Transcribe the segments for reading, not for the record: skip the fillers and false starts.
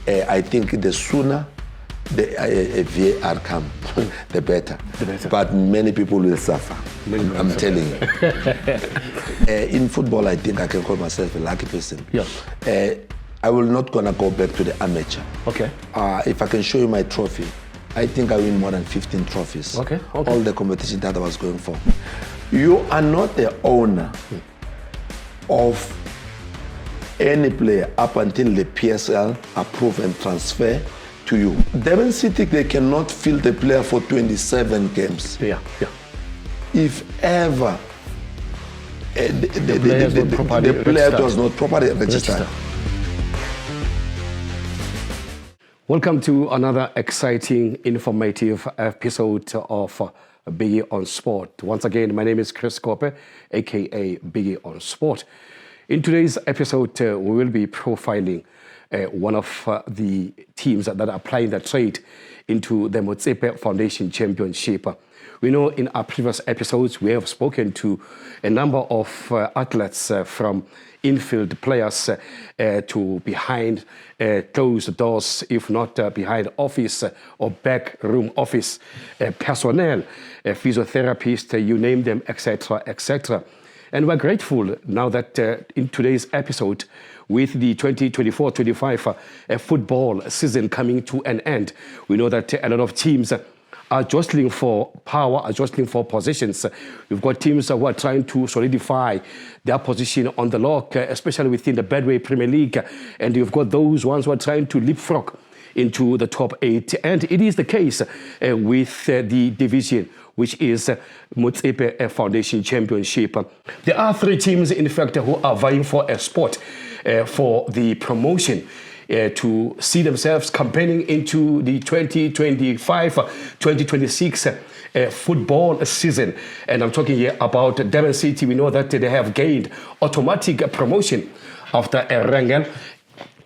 I think the sooner the VAR come, the better. But many people will suffer. I'm telling you. In football, I think I can call myself a lucky person. Yeah. I will not gonna go back to the amateur. Okay. If I can show you my trophy, I think I win more than 15 trophies. Okay. All the competition that I was going for. You are not the owner of any player up until the PSL approve and transfer to you. Devon City, they cannot field the player for 27 games. Yeah. If ever the player was not properly registered. Welcome to another exciting, informative episode of Biggie on Sport. Once again, my name is Chris Kope, aka Biggie on Sport. In today's episode, we will be profiling one of the teams that are applying the trade into the Motsepe Foundation Championship. We know in our previous episodes, we have spoken to a number of athletes from infield players to behind closed doors, if not behind office or back room office personnel, physiotherapists, you name them, etc., etc. And we're grateful now that in today's episode, with the 2024-25 football season coming to an end, we know that a lot of teams are jostling for power, are jostling for positions. We've got teams who are trying to solidify their position on the log, especially within the Bedway Premier League. And you've got those ones who are trying to leapfrog into the top 8. And it is the case with the division, which is Motsepe Foundation Championship. There are 3 teams, in fact, who are vying for a spot for the promotion to see themselves campaigning into the 2025-2026 football season. And I'm talking here about Devon City. We know that they have gained automatic promotion after a wrangle.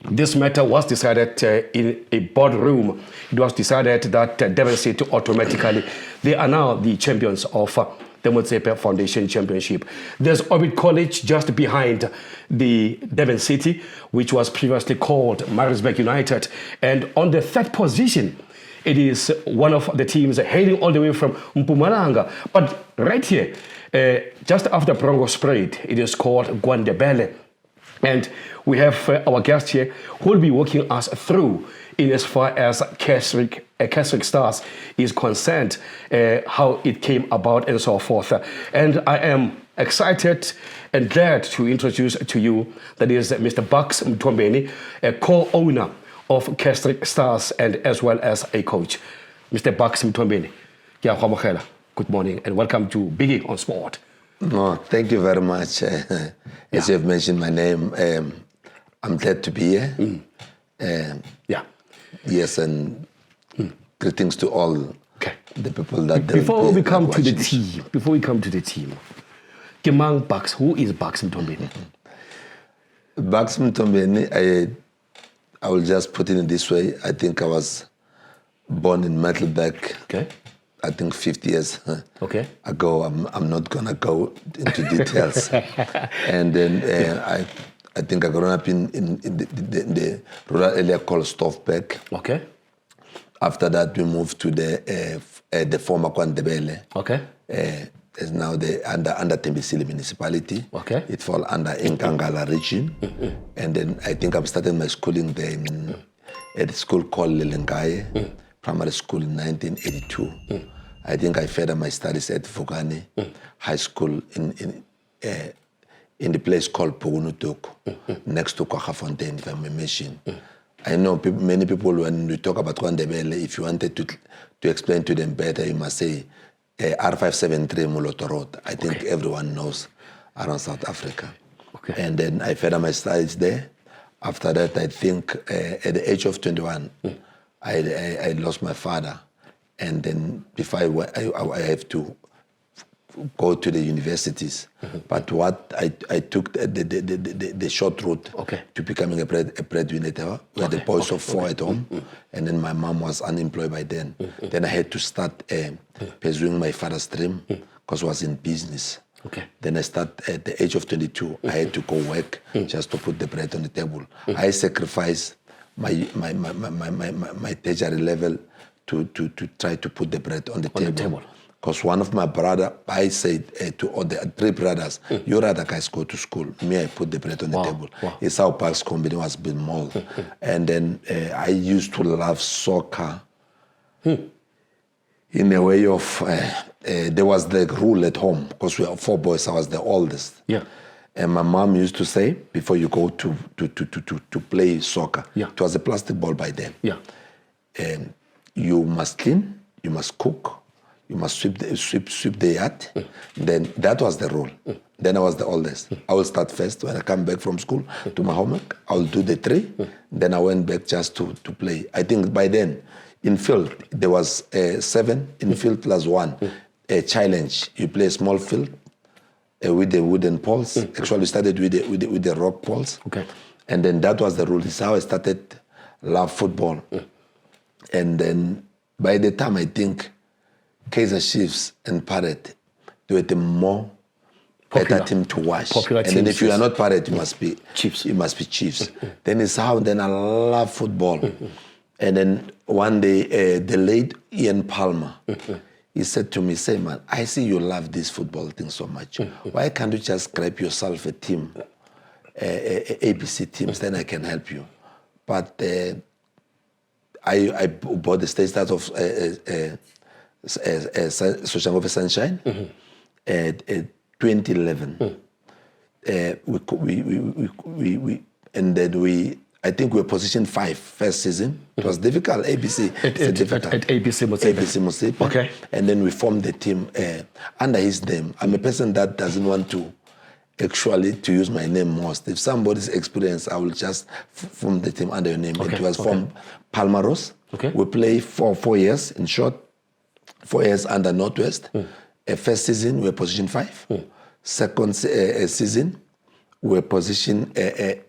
This matter was decided in a boardroom. It was decided that Devon City automatically, they are now the champions of the Motsepe Foundation Championship. There's Orbit College just behind the Devon City, which was previously called Maritzburg United. And on the 3rd position, it is one of the teams hailing all the way from Mpumalanga. But right here, just after Bronco Parade, it is called Gwandebele. And we have our guest here who will be walking us through in as far as Casric Stars is concerned, how it came about and so forth. And I am excited and glad to introduce to you that is Mr. Bucks Mthombeni, a co-owner of Casric Stars and as well as a coach. Mr. Bucks Mthombeni, good morning and welcome to Biggie on Sport. No, thank you very much. As you have mentioned my name, I'm glad to be here. Yes, and greetings to all the people that... Before we come to the team, Kimang Bucks, who is Bucks Mthombeni? Bucks Mthombeni, I will just put it in this way. I think I was born in Middelburg. I think 50 years ago. I'm not gonna go into details. And then I think I grew up in the rural area called Stoffberg. After that, we moved to the former Gwandebele. It's now under Tembisile municipality. It falls under Nkangala region. And then I think I'm starting my schooling there at a school called Lelengaye. Primary school in 1982. I think I furthered my studies at Vugani High School in the place called Pugunutuk, next to Kwagafontein, if I may mention. I know many people, when we talk about Gwandebele, if you wanted to explain to them better, you must say R573 Moloto Road. I think everyone knows around South Africa. And then I furthered my studies there. After that, I think at the age of 21, I lost my father, and then before I have to go to the universities. But what I took the short route to becoming a breadwinner. We had the boys of 4 at home, and then my mom was unemployed by then. Then I had to start pursuing my father's dream because I was in business. Then I started at the age of 22. I had to go work just to put the bread on the table. I sacrificed my tertiary level to try to put the bread on the table. Because one of my brother, I said to all the 3 brothers, you rather guys go to school. Me, I put the bread on the table. It's how Parks Company was being molded. And then I used to love soccer in a way of, there was the rule at home, because we are 4 boys, I was the oldest. Yeah. And my mom used to say, before you go to play soccer, it was a plastic ball by then. Yeah. You must clean, you must cook, you must sweep the yard. Then that was the rule. Then I was the oldest. I will start first. When I come back from school to my homework, I will do the 3. Then I went back just to play. I think by then, in field, there was 7 in field plus 1. A challenge. You play a small field with the wooden poles. Actually, we started with the rock poles. Okay. And then that was the rule. This is how I started love football. And then by the time I think Kaizer Chiefs and Pirate, they were the more better team to watch. And then if you are not Pirate, you must be Chiefs. You must be Chiefs. Then it's how then I love football. And then one day, the late Ian Palmer, he said to me, say, man, I see you love this football thing so much. Why can't you just grab yourself a team, ABC teams, then I can help you. But I bought the state start of Social Sunshine at 2011. And then I think we were position 5 first season. It was difficult. ABC. At ABC Motsepe. Okay. And then we formed the team under his name. I'm a person that doesn't want to actually to use my name most. If somebody's experienced, I will just form the team under your name. Okay. It was from Palmaros. Okay. We play for 4 years, in short, 4 years under Northwest. First season, we were position 5. Second season, we were position 3.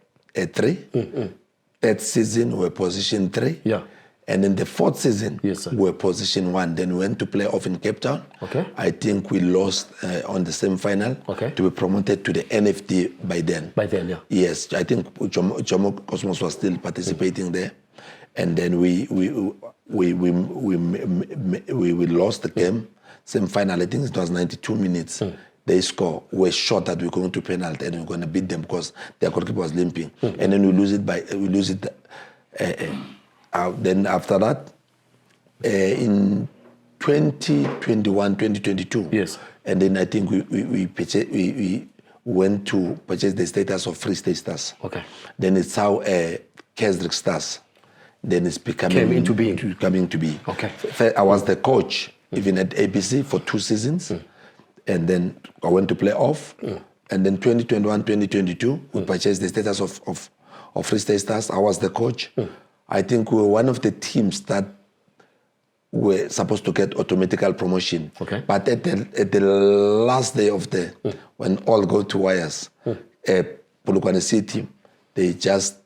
Third season, we were position 3. Yeah. And in the 4th season, we were position 1. Then we went to play off in Cape Town. Okay. I think we lost on the semi-final to be promoted to the NFD by then. By then, yeah. Yes, I think Jomo Cosmos was still participating there. And then we lost the game. Semi-final, I think it was 92 minutes. They score. We're short that we're going to penalty and we're going to beat them because their goalkeeper was limping. And then we lose it. Then after that, in 2021, 2022. Yes. And then I think we went to purchase the status of Free State Stars. Okay. Then it's how Casric Stars. Then it's becoming into being. Coming to be. Okay. I was the coach even at ABC for 2 seasons. And then I went to play off. And then 2021, 2022, we purchased the status of Free State Stars. I was the coach. I think we were one of the teams that were supposed to get automatical promotion. Okay. But at the last day of when all go to wires, Polokwane City, they just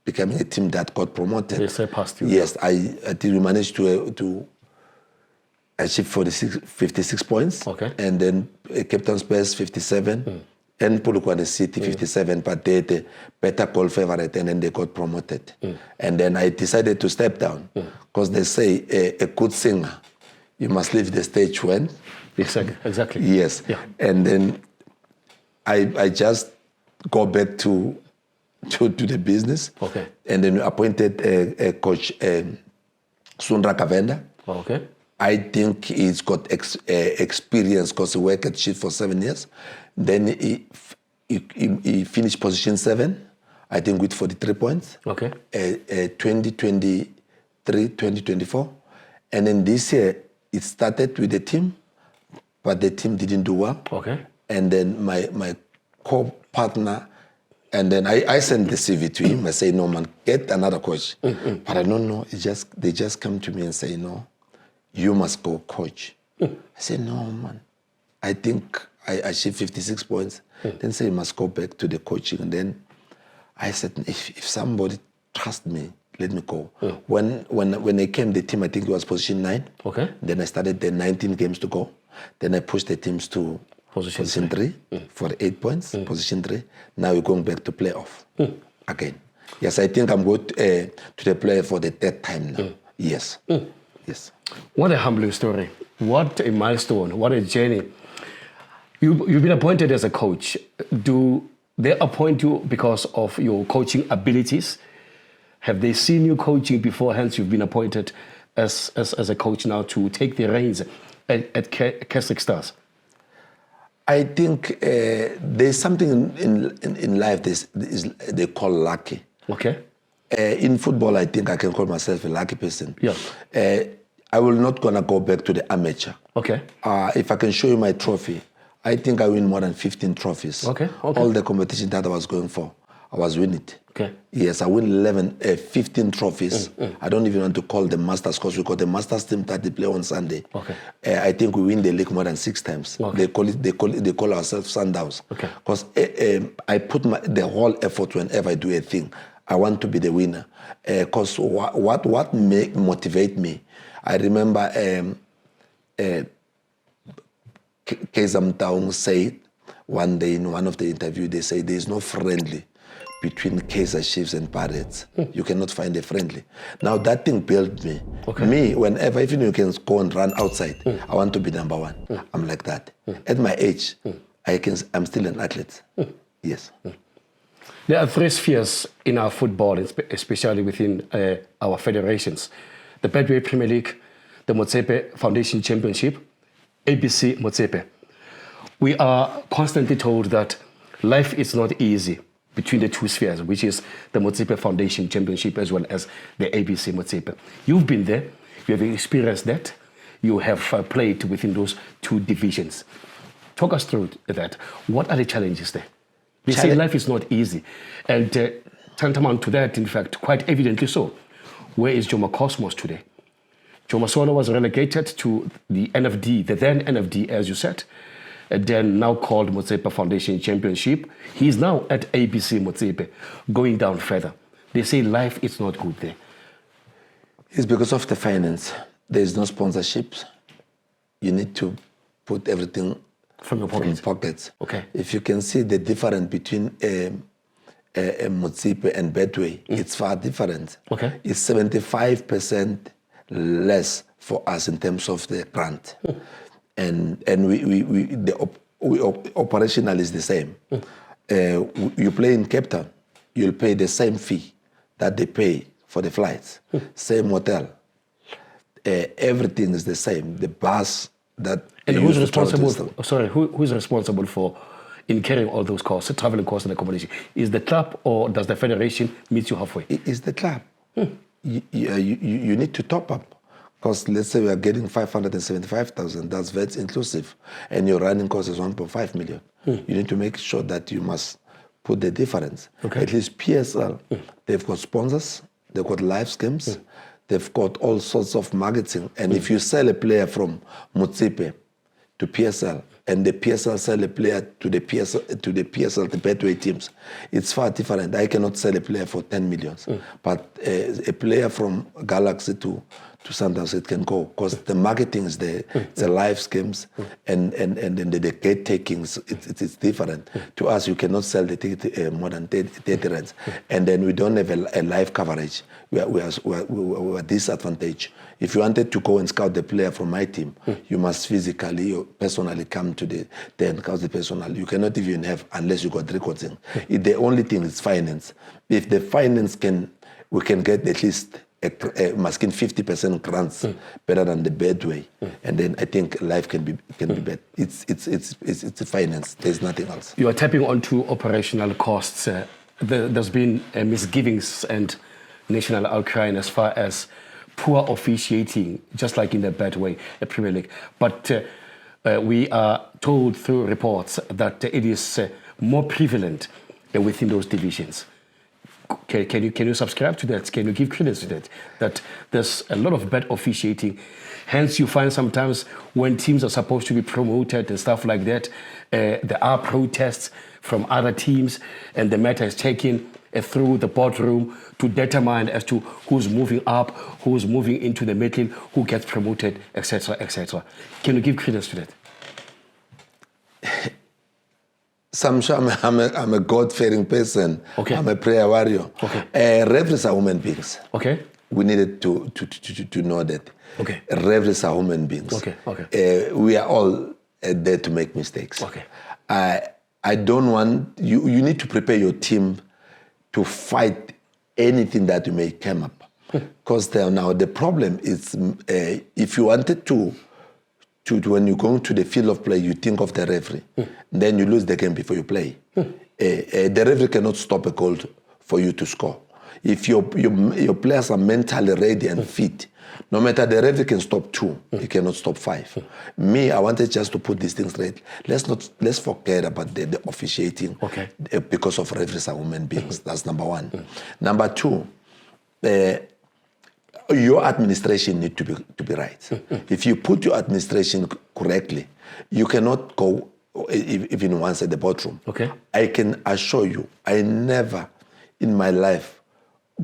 becoming a team that got promoted. They surpassed you. Yes, I think we managed to achieve 56 points. Okay. And then Cape Town Spurs 57. And Polokwane City 57, but they had a better goal favorite and then they got promoted. And then I decided to step down because they say a good singer, you must leave the stage when. Exactly. Yes. Yeah. And then I just go back to the business. Okay. And then appointed a coach, Sundra Kavenda. Okay. I think he's got experience because he worked at Chief for 7 years. Then he finished position 7, I think with 43 points. Okay. 2023, 2024. And then this year, it started with the team, but the team didn't do well. Okay. And then my co-partner, and then I sent the CV to him. I say, no, man, get another coach. But I don't know. They just come to me and say, no, you must go coach. I said, no, man. I think I achieved 56 points. Then say, you must go back to the coaching. And then I said, if somebody trusts me, let me go. When I came, the team, I think it was position 9. Okay. Then I started the 19 games to go. Then I pushed the teams to position 3 for 8 points, position 3. Now we're going back to playoff again. Yes, I think I'm going to the player for the third time now. Yes. Yes. What a humbling story. What a milestone. What a journey. You've been appointed as a coach. Do they appoint you because of your coaching abilities? Have they seen you coaching before, hence you've been appointed as a coach now to take the reins at Casric Stars? I think there's something in life they call lucky. Okay. In football, I think I can call myself a lucky person. Yeah. I will not gonna go back to the amateur. Okay. If I can show you my trophy, I think I win more than 15 trophies. Okay. Okay. All the competition that I was going for, I was winning it. Okay. Yes, I win 15 trophies. I don't even want to call them masters because we got the masters team that they play on Sunday. Okay. I think we win the league more than 6 times. Okay. They call ourselves Sundowns. Okay. Because I put the whole effort whenever I do a thing. I want to be the winner. Because what motivate me? I remember Joseph Mthombeni said one day in one of the interviews, they say there is no friendly between Kaizer Chiefs and Pirates. You cannot find a friendly. Now that thing built me. Okay. Me, whenever, even you can go and run outside, I want to be number one. I'm like that. At my age, I'm still an athlete. Yes. There are 3 spheres in our football, especially within our federations. The Betway Premier League, the Motsepe Foundation Championship, ABC Motsepe. We are constantly told that life is not easy between the 2 spheres, which is the Motsepe Foundation Championship as well as the ABC Motsepe. You've been there, you have experienced that, you have played within those 2 divisions. Talk us through that. What are the challenges there? They say life is not easy. And tantamount to that, in fact, quite evidently so. Where is Joma Cosmos today? Joma Solo was relegated to the NFD, the then NFD, as you said, and then now called Motsepe Foundation Championship. He's now at ABC Motsepe, going down further. They say life is not good there. It's because of the finance. There is no sponsorships. You need to put everything from your pockets. Okay. If you can see the difference between Motsepe and Betway, it's far different. Okay. It's 75% less for us in terms of the grant. And we operational is the same. You play in Cape Town, you'll pay the same fee that they pay for the flights, same hotel. Everything is the same. The bus that. And who's responsible? Who's responsible for incurring all those costs, traveling costs and accommodation? Is the club or does the federation meet you halfway? It's the club. You need to top up. Because let's say we are getting 575,000, that's VAT inclusive, and your running cost is 1.5 million. You need to make sure that you must put the difference. Okay. At least PSL, they've got sponsors, they've got live schemes, they've got all sorts of marketing. And if you sell a player from Motsepe to PSL, and the PSL sell a player to the PSL, the Betway teams, it's far different. I cannot sell a player for 10 million, but a player from Galaxy to Sundowns, it can go because the marketing is there, it's a live schemes, and the gate takings, it's different. To us, you cannot sell the ticket more than 30 rands, and then we don't have a live coverage. We are disadvantaged. If you wanted to go and scout the player from my team, you must physically or personally come to the scout the personal. You cannot even have unless you got recording. The only thing is finance. If the finance we can get at least masking 50% grants better than the Betway, and then I think life can be better. It's finance. There's nothing else. You are tapping onto operational costs. There's been misgivings and national outcry as far as poor officiating, just like in the Betway Premier League. But we are told through reports that it is more prevalent within those divisions. Can you subscribe to that? Can you give credence to that? That there's a lot of bad officiating. Hence, you find sometimes when teams are supposed to be promoted and stuff like that, there are protests from other teams, and the matter is taken through the boardroom to determine as to who's moving up, who's moving into the middle, who gets promoted, etc., etc. Can you give credence to that? I'm sure I'm a God-fearing person. Okay. I'm a prayer warrior. Okay. Referees are human beings. Okay. We needed to know that. Okay. Referees are human beings. Okay. Okay. We are all there to make mistakes. Okay. I don't want you. You need to prepare your team to fight anything that you may come up. Because now the problem is, if you wanted to when you go to the field of play, you think of the referee. Then you lose the game before you play. The referee cannot stop a goal for you to score. If your players are mentally ready and fit, no matter the referee can stop 2, he cannot stop 5. Me, I wanted just to put these things right. Let's forget about the officiating. Okay. Because of referees are human beings. That's number 1. Number 2, your administration need to be right. If you put your administration correctly, you cannot go even once at the boardroom. Okay. I can assure you, I never in my life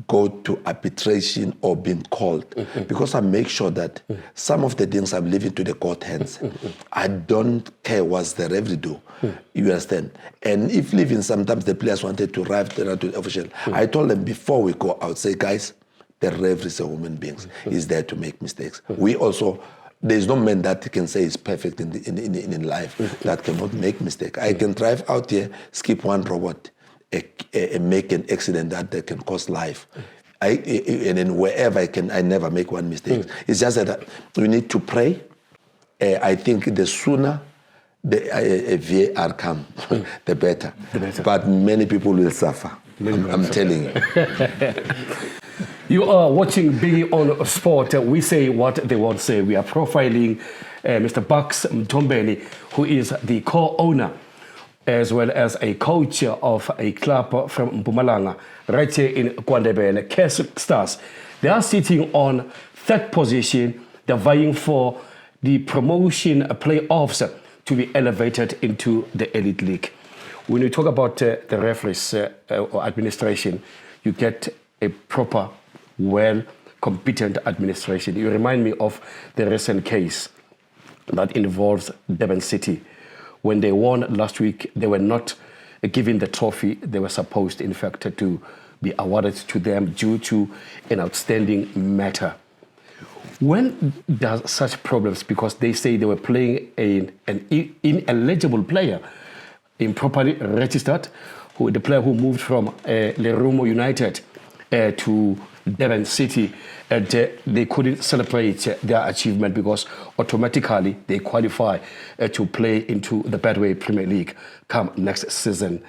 go to arbitration or being called because I make sure that some of the things I'm leaving to the court hands. I don't care what the referee do. You understand? And if leaving, sometimes the players wanted to arrive to the official. I told them before we go out, say, guys, the referee is a human being. He's there to make mistakes. We also, there's no man that can say is perfect in life that cannot make mistake. I can drive out here, skip one robot, make an accident that can cost life. And then wherever I never make one mistake. It's just that we need to pray. I think the sooner the VAR come, the better. But many people will suffer. I'm telling you. You are watching Biggie on Sport. We say what they won't say. We are profiling Mr. Bucks Mthombeni, who is the co-owner as well as a coach of a club from Mpumalanga, right here in KwaNdebele, Casric Stars. They are sitting on 3rd position. They're vying for the promotion playoffs to be elevated into the Elite League. When you talk about the referees or administration, you get a proper, well-competent administration. You remind me of the recent case that involves Durban City. When they won last week, they were not given the trophy they were supposed, in fact, to be awarded to them due to an outstanding matter. When does such problems, because they say they were playing an ineligible player, improperly registered, the player who moved from Lerumo United to Durban City, and they couldn't celebrate their achievement because automatically they qualify to play into the Betway Premier League come next season.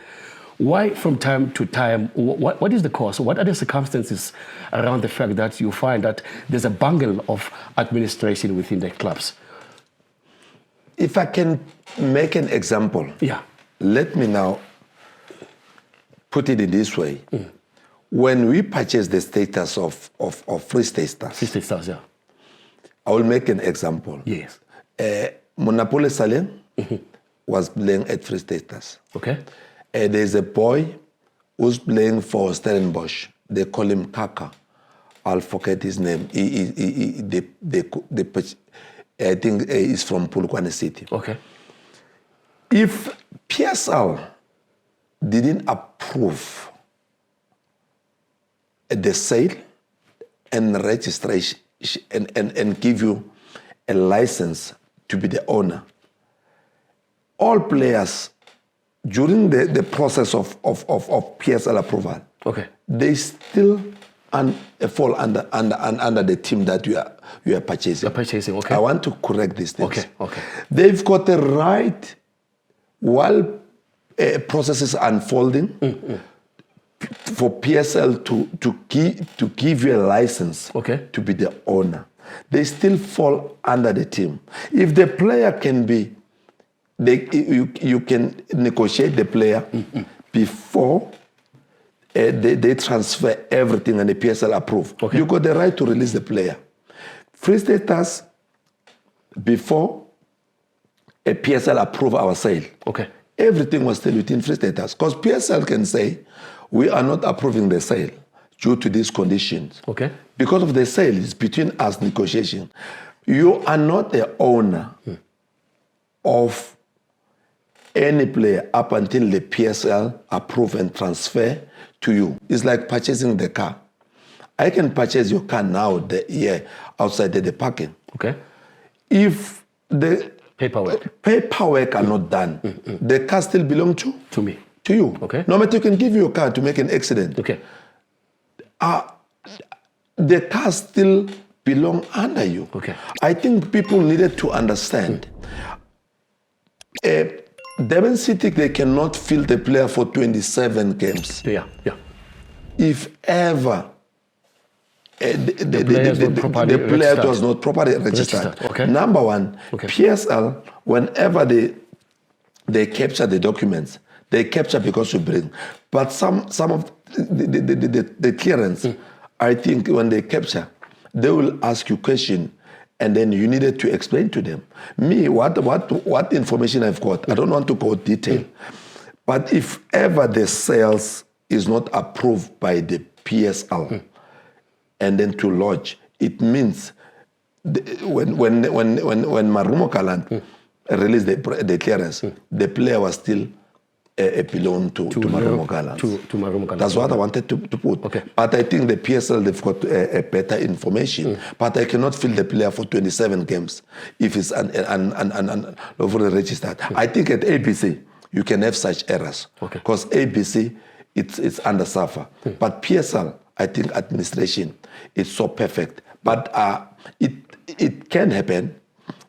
Why from time to time, what is the cause? What are the circumstances around the fact that you find that there's a bungle of administration within the clubs? If I can make an example, let me now put it in this way. When we purchased the status of Free State Stars. Free State Stars, yeah. I will make an example. Yes. Monapole Salem was playing at Free State Stars. Okay. There's a boy who's playing for Stellenbosch. They call him Kaka. I'll forget his name. I think he's from Polokwane City. Okay. If PSL didn't approve the sale and registration and give you a license to be the owner, all players during the process of PSL approval, they still fall under the team that you are purchasing. You're purchasing, okay. I want to correct these things. Okay. They've got the right, while processes unfolding, for PSL to give you a license to be the owner. They still fall under the team. If the player can be, you can negotiate the player before they transfer everything and the PSL approve. You got the right to release the player. Free State Stars, before a PSL approve our sale, everything was still within Free State Stars. Because PSL can say, we are not approving the sale due to these conditions. Because of the sale, it's between us negotiation. You are not the owner of any player up until the PSL approve and transfer to you. It's like purchasing the car. I can purchase your car now, outside the parking. Okay. If the paperwork are not done, the car still belong to me. To you. Okay. No matter, you can give you a car to make an accident. Okay. The car still belong under you. Okay. I think people needed to understand. Devon City, they cannot field the player for 27 games. Yeah. If ever the player was not properly registered. Okay. Number one, PSL, whenever they capture the documents, they capture because you bring. But some of the clearance, I think when they capture, they will ask you question, and then you needed to explain to them. Me, what information I've got, I don't want to go detail, but if ever the sales is not approved by the PSL, and then to lodge, it means when Marumo Kaland released the clearance, the player was still belong to Marumo Kaland. To Marumo Kaland. That's what I wanted to put. Okay. But I think the PSL, they've got a better information. But I cannot fill the player for 27 games if it's lawfully registered. I think at ABC, you can have such errors. Because ABC, it's under SAFA. But PSL, I think administration is so perfect. But it can happen,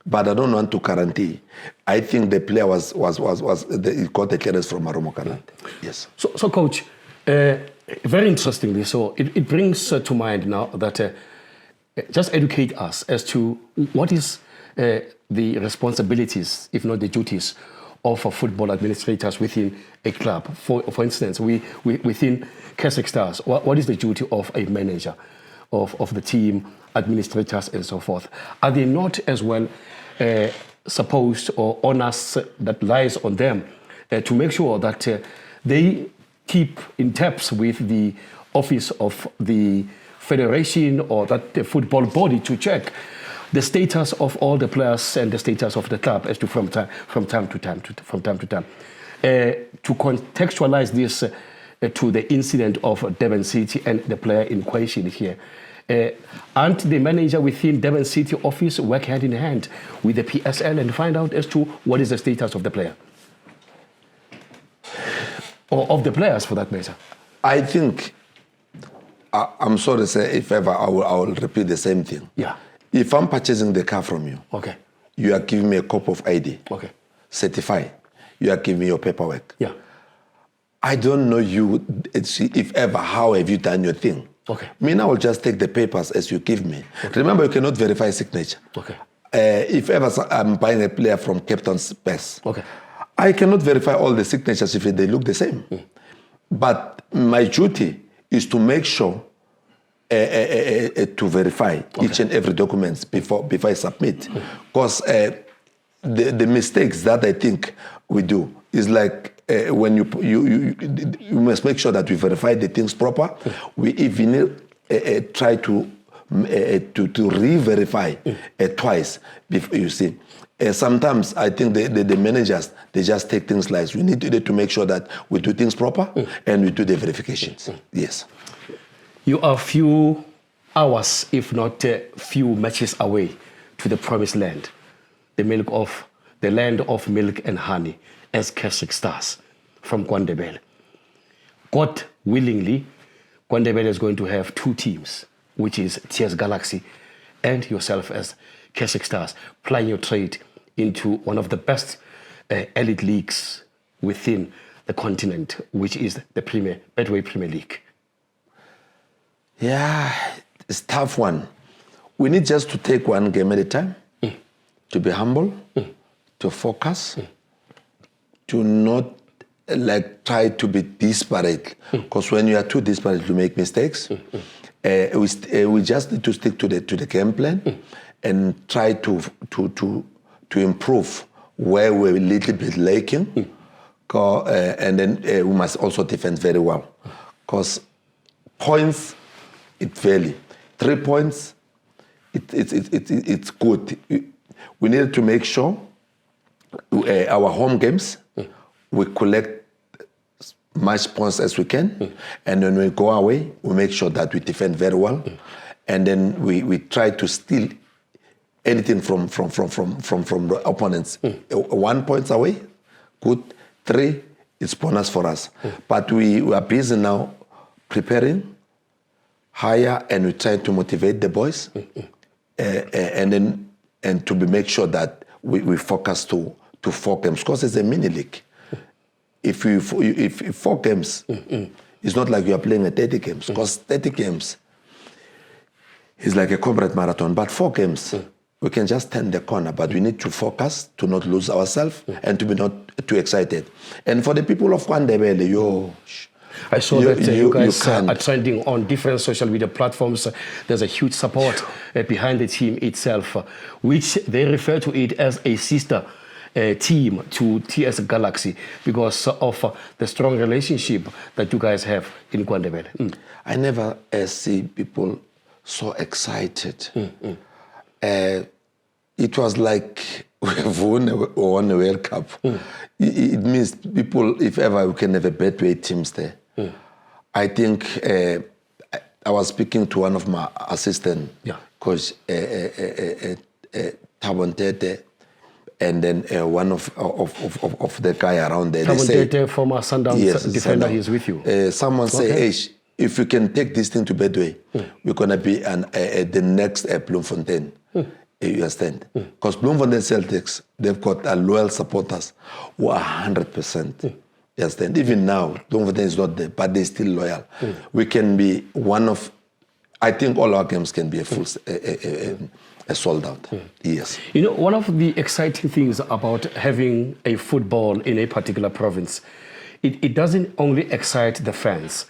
but I don't want to guarantee. I think the player he got the clearance from Marumo Kaland. Yes. So Coach, very interestingly, so it brings to mind now that just educate us as to what is the responsibilities, if not the duties, of football administrators within a club. For instance, we within Casric Stars, what is the duty of a manager, of the team, administrators, and so forth? Are they not as well supposed or onus that lies on them to make sure that they keep in taps with the office of the federation or that the football body to check the status of all the players and the status of the club as to from time to time. To contextualize this to the incident of Devon City and the player in question here, aren't the manager within Devon City office work hand in hand with the PSL and find out as to what is the status of the player? Or of the players for that matter? I think, I'm sorry to say, if ever, I will repeat the same thing. Yeah. If I'm purchasing the car from you, you are giving me a copy of ID, certify, you are giving me your paperwork. Yeah. I don't know you, if ever, how have you done your thing? Me now will just take the papers as you give me. Remember, you cannot verify signature. If ever I'm buying a player from Captain's Best, I cannot verify all the signatures if they look the same. But my duty is to make sure to verify each and every document before I submit. Because the mistakes that I think we do is like when you must make sure that we verify the things proper. We even try to re-verify twice. You see, sometimes I think the managers, they just take things like we need to make sure that we do things proper and we do the verifications. Yes. You are few hours, if not few matches away to the promised land, the land of milk and honey, as Casric Stars from KwaNdebele. God willingly, KwaNdebele is going to have two teams, which is TS Galaxy and yourself as Casric Stars, plying your trade into one of the best elite leagues within the continent, which is the Betway Premier League. Yeah, it's a tough one. We need just to take one game at a time, to be humble, to focus, to not try to be disparate. Because when you are too disparate, you make mistakes. We just need to stick to the game plan and try to improve where we're a little bit lacking. And then we must also defend very well. Because points, it vary. 3 points, it's good. We need to make sure our home games, we collect much points as we can, and when we go away, we make sure that we defend very well, and then we try to steal anything from the opponents. 1 point away, good. 3, it's bonus for us. But we are busy now preparing higher, and we try to motivate the boys, and to make sure that we focus to 4 games, because it's a mini league. If 4 games, it's not like you are playing a 30 games, because 30 games is like a corporate marathon. But 4 games, we can just turn the corner, but we need to focus to not lose ourselves and to be not too excited. And for the people of KwaNdebele, I saw that you guys are trending on different social media platforms. There's a huge support behind the team itself, which they refer to it as a sister team to TS Galaxy because of the strong relationship that you guys have in KwaNdebele. I never see people so excited. It was like we've won a World Cup. It means people, if ever we can have a Betway teams there. I think I was speaking to one of my assistant, Coach Tabontete, and then one of the guy around there. Tabontete, former Sundowns defender, he's with you. Someone say, hey, if you can take this thing to Betway, we're going to be the next Bloemfontein. You understand? Because Bloemfontein Celtics, they've got loyal supporters who are 100%. You understand? Even now, Bloemfontein is not there, but they're still loyal. We can be one of, I think all our games can be a full, a sold out. Yes. You know, one of the exciting things about having a football in a particular province, it doesn't only excite the fans.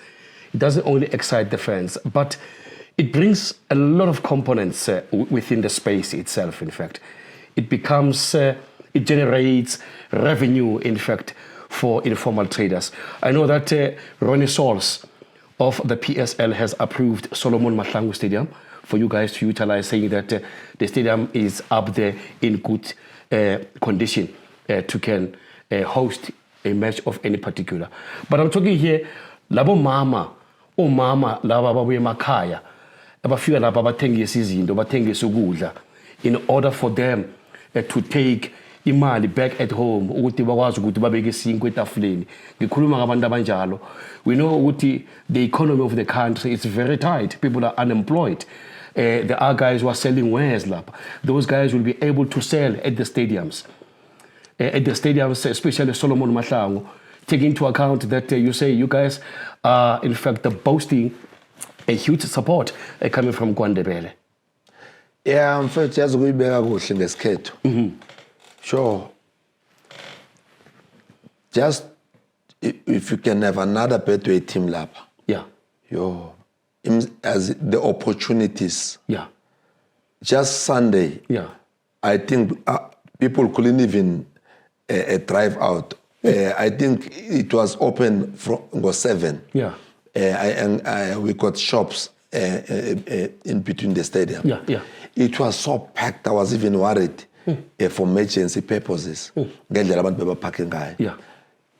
It doesn't only excite the fans, but it brings a lot of components within the space itself, in fact. It becomes, it generates revenue, in fact, for informal traders. I know that Ronnie Sols of the PSL has approved Solomon Mahlangu Stadium for you guys to utilize, saying that the stadium is up there in good condition to can host a match of any particular. But I'm talking here, labo mama, omama laba babuye emakhaya abafika lapha bathengisa izinto bathengisa ukudla in order for them to take imali back at home ukuthi bakwazi ukuthi babeke isinkwe etafuleni. Ngikhuluma ngabantu abanjalo. We know ukuthi the economy of the country is very tight. People are unemployed. There are guys who are selling wares lapha. Those guys will be able to sell at the stadiums. At the stadiums, especially Solomon Mahlangu, take into account that you say you guys are in fact boasting a huge support coming from KwaNdebele. Yeah, I'm fact just kuyibeka kuhle ngesikhethu. Sure. Just if you can have another Betway team lab. Yeah. As the opportunities. Yeah. Just Sunday. Yeah. I think people couldn't even drive out. I think it was open from 7. Yeah. And we got shops in between the stadium. Yeah, yeah. It was so packed. I was even worried for emergency purposes. Yeah.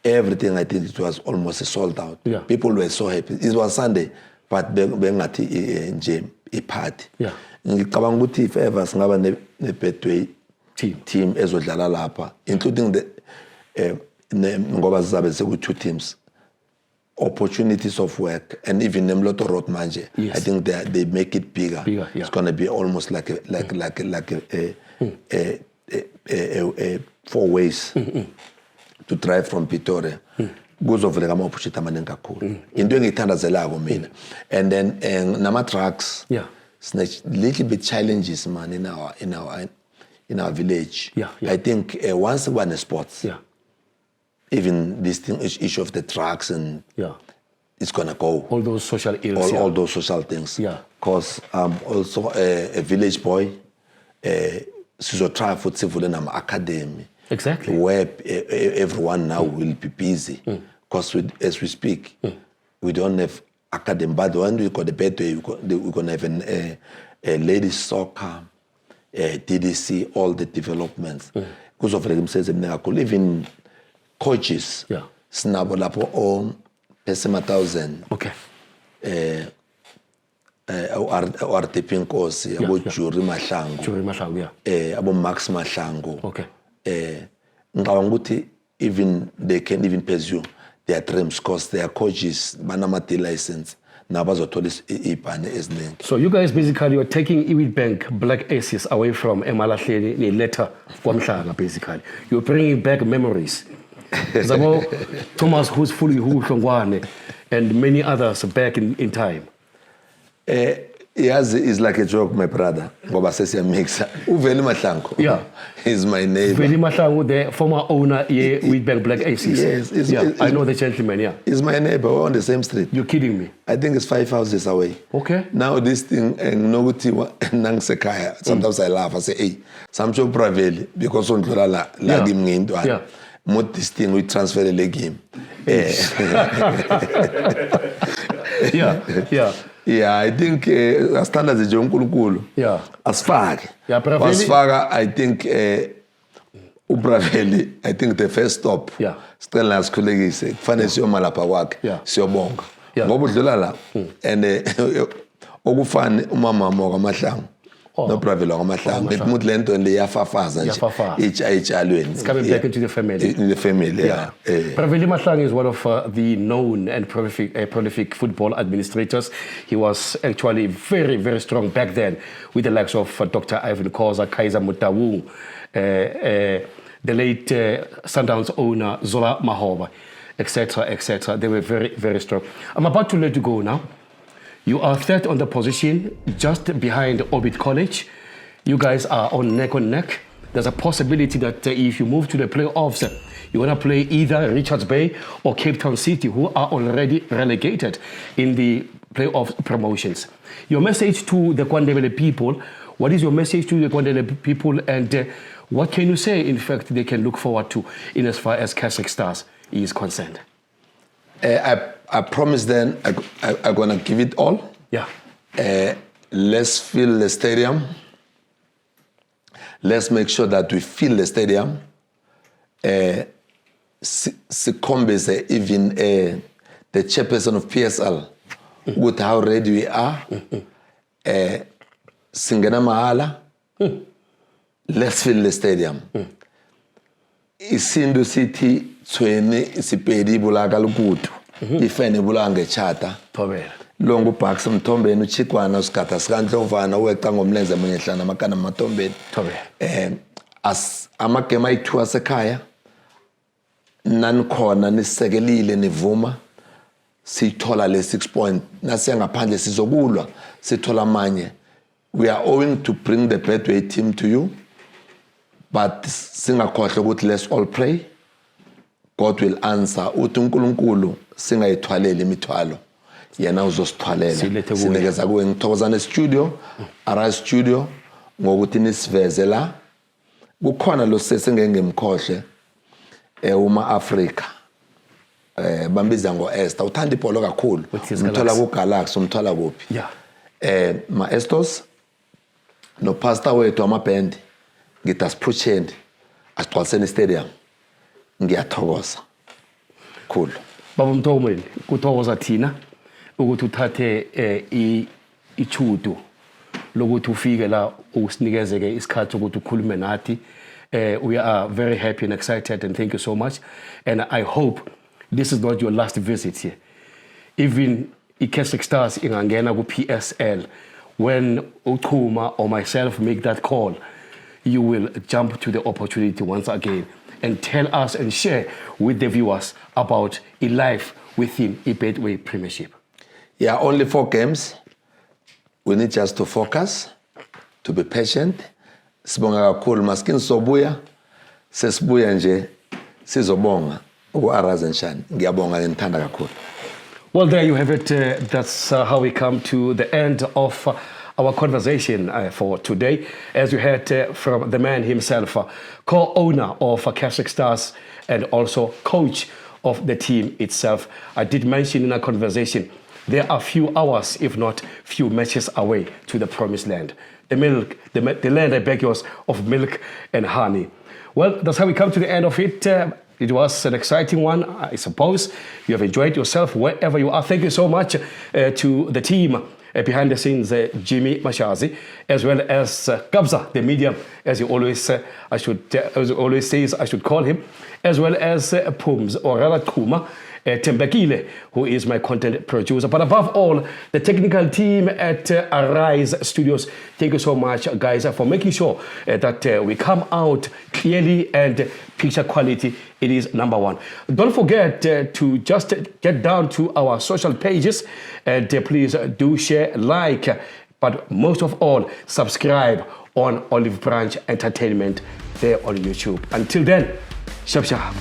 Everything, I think it was almost sold out. Yeah. People were so happy. It was Sunday, but bengathi a party. Yeah. Ngicabanga ukuthi if ever singaba ne Betway team ezodlala lapha, including the ngoba sizabe seku 2 teams. Opportunities of work and even Mloto Road manje. Yes. I think they make it bigger. Yeah. It's gonna be almost like a 4 ways to drive from Pretoria. Kuzovuleka ama-opportunity amaningi kakhulu. Into engiyithandazelako mina. And then nama trucks. Yeah. Little bit challenges man in our village. Yeah. I think once one sports. Yeah. Even this thing, issue of the trucks and it's gonna go. All those social ills. All those social things. Yeah. Because I'm also a village boy. So try for civil academy. Exactly. Where everyone now will be busy. Because as we speak, we don't have academy. But when we got the Betway, we're gonna have a ladies soccer, DDC, all the developments. Because of even coaches. Yeah. Sinabo lapho o pesima 1,000. Okay. RTP Nkosi, abo Jury Mahlangu. Jury Mahlangu, yeah. Abo Max Mahlangu. Okay. Ngicabanga ukuthi even they can even pursue their dreams because their coaches banama-D license nabazothola ibhane eziningi. So you guys basically are taking Bank Black Aces away from Emalahleni ne-letter kwamhlanga basically. You're bringing back memories. Zabo Thomas who's fully Hlongwane and many others back in time. Yes, it's like a joke, my brother. Ngoba sesiyamumixa. Uveli Mahlangu. Yeah. He's my neighbor. Uveli Mahlangu, the former owner here with Bank Black Aces. Yes. I know the gentleman, yeah. He's my neighbor. We're on the same street. You're kidding me? I think it's 5 houses away. Okay. Now this thing, sometimes I laugh. I say, hey, Samcho Praveli, because on la game nginto. Yeah. Mod this thing we transfer the game. Yeah. Yeah, I think standards is uNkulunkulu. Yeah. Asifake. Yeah, Asifaka, I think uBraveli, I think the first stop. Yeah. Sicela sikhulekise. Kufanele siyoma lapha kwakhe. Siyobonga. Ngoba udlula la and okufani umama kaMahlangu. No Braveli kaMahlangu. Imuthi lento le yafafaza nje. Itshalweni. It's coming back into the family. In the family, yeah. Braveli Mahlangu is one of the known and prolific football administrators. He was actually very, very strong back then with the likes of Dr. Ivan Khoza, Kaiser Mutawung, the late Sundowns owner Zola Mahoba, etc., etc. They were very, very strong. I'm about to let you go now. You are third on the position, just behind Orbit College. You guys are on neck. There's a possibility that if you move to the playoffs, you're going to play either Richards Bay or Cape Town City, who are already relegated in the playoff promotions. Your message to the Kwandebele people, what is your message to the Kwandebele people, and what can you say, in fact, they can look forward to in as far as Casric Stars is concerned? I promise them I'm going to give it all. Yeah. Let's fill the stadium. Let's make sure that we fill the stadium. Sikombe even the chairperson of PSL, with how ready we are. Singena Mahala. Let's fill the stadium. Isindu City, Tsweni, Isipedi, Bulaga Lukutu. Ifene Bulange Chata. Longu Parks Mthombeni uchikwana usikata sikandlovana weqa ngomlenze munyehlana makana Mthombeni. As amagema ayithiwa sekhaya nanikhona nisekelile nivuma sithola le 6 point nasengaphandle sizokulwa sithola amanye. We are owing to bring the Betway team to you, but singakhohle ukuthi let's all pray. God will answer. Uthi uNkulunkulu singayithwaleli imithwalo. Yena uzosithwalela. Sinikeza kuwe ngithokozana studio, Arise Studio ngokuthi nisiveze la. Kukhona lo sesengeke ngimkhohle uma Africa. Bambiza ngo-Esther. Uthanda ibhola kakhulu. Umthola ku-Galaxy, umthola kuphi? Yeah. Ma-Estos no pastor wethu amabhendi ngithi asiphusheni asigcwaliseni stadium. Ngiyathokoza. Cool. Baba Mthombeni, kuthokoza thina ukuthi uthathe ichudo lokuthi ufike la usinikezeke isikhathi ukuthi ukhulume nathi. We are very happy and excited, and thank you so much. And I hope this is not your last visit here. Even Casric Stars ingangena ku PSL, when Uchuma or myself make that call, you will jump to the opportunity once again and tell us and share with the viewers about a life within a Betway Premiership. Yeah, only 4 games. We need just to focus, to be patient. Sibonga kakhulu maskini sobuya, sesibuya nje sizobonga uAraz and Shan. Ngiyabonga ngithanda kakhulu. Well, there you have it. That's how we come to the end of our conversation for today. As you heard from the man himself, co-owner of Casric Stars and also coach of the team itself. I did mention in our conversation, there are few hours, if not few matches away to the promised land. The land, I beg yours, of milk and honey. Well, that's how we come to the end of it. It was an exciting one, I suppose. You have enjoyed yourself wherever you are. Thank you so much to the team behind the scenes, Jimmy Mashazi, as well as Kabza, the medium, as he always says, I should call him, as well as Pums, or rather Kuma, Tembekile, who is my content producer. But above all, the technical team at Arise Studios. Thank you so much, guys, for making sure that we come out clearly and picture quality. It is number one. Don't forget to just get down to our social pages and please do share, like, but most of all, subscribe on Olive Branch Entertainment there on YouTube. Until then, sharp sharp.